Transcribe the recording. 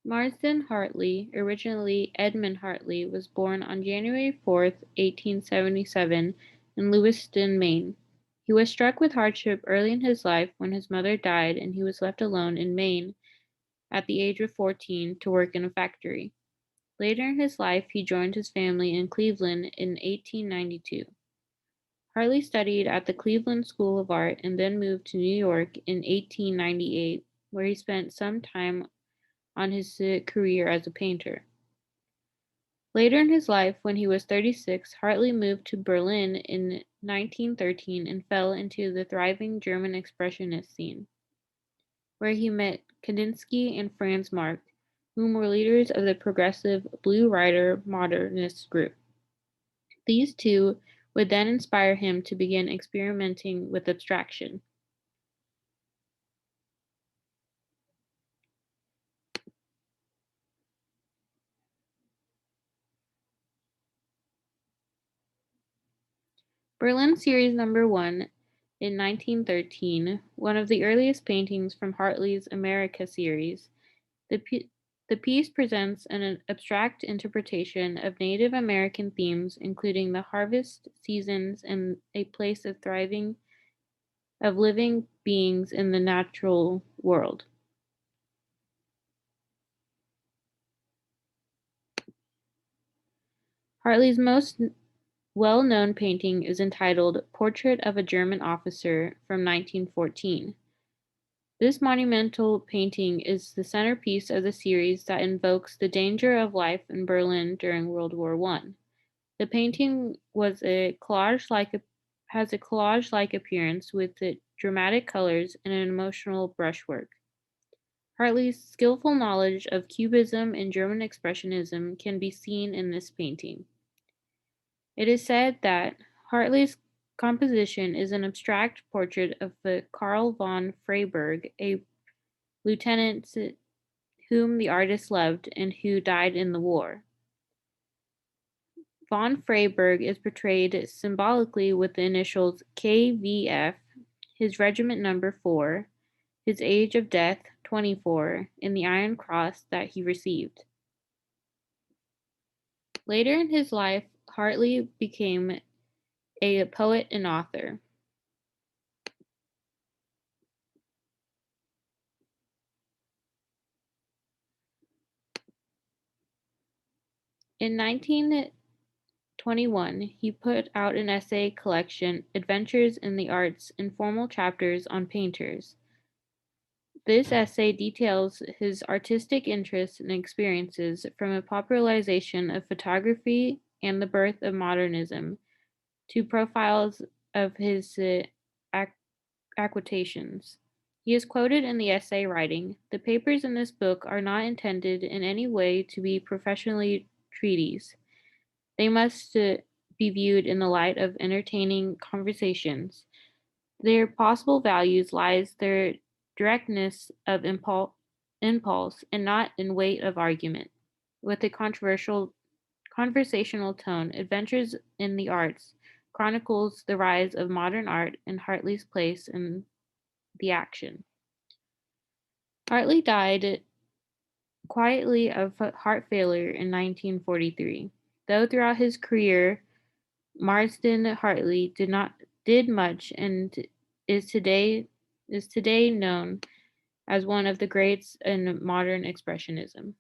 Marsden Hartley, originally Edmund Hartley, was born on January 4th, 1877, in Lewiston, Maine. He was struck with hardship early in his life when his mother died and he was left alone in Maine at the age of 14 to work in a factory. Later in his life, he joined his family in Cleveland in 1892. Hartley studied at the Cleveland School of Art and then moved to New York in 1898, where he spent some time on his career as a painter. Later in his life, when he was 36, Hartley moved to Berlin in 1913 and fell into the thriving German Expressionist scene, where he met Kandinsky and Franz Marc, whom were leaders of the progressive Blue Rider modernist group. These two would then inspire him to begin experimenting with abstraction. Berlin Series No. 1 in 1913, one of the earliest paintings from Hartley's America series, the piece presents an abstract interpretation of Native American themes, including the harvest seasons and a place of living beings in the natural world. Hartley's most well-known painting is entitled Portrait of a German Officer from 1914. This monumental painting is the centerpiece of the series that invokes the danger of life in Berlin during World War I. The painting has a collage-like appearance with dramatic colors and an emotional brushwork. Hartley's skillful knowledge of Cubism and German Expressionism can be seen in this painting. It is said that Hartley's composition is an abstract portrait of Karl von Freyberg, a lieutenant whom the artist loved and who died in the war. Von Freyberg is portrayed symbolically with the initials KVF, his regiment number 4, his age of death 24, and the Iron Cross that he received. Later in his life, Hartley became a poet and author. In 1921, he put out an essay collection, Adventures in the Arts, informal chapters on painters. This essay details his artistic interests and experiences from a popularization of photography and the birth of modernism to profiles of his acquisitions. He is quoted in the essay writing, "The papers in this book are not intended in any way to be professionally treatises. They must be viewed in the light of entertaining conversations. Their possible values lies their directness of impulse and not in weight of argument. With a conversational tone, Adventures in the Arts chronicles the rise of modern art and Hartley's place in the action." Hartley died quietly of heart failure in 1943. Though throughout his career, Marsden Hartley did much and is today known as one of the greats in modern expressionism.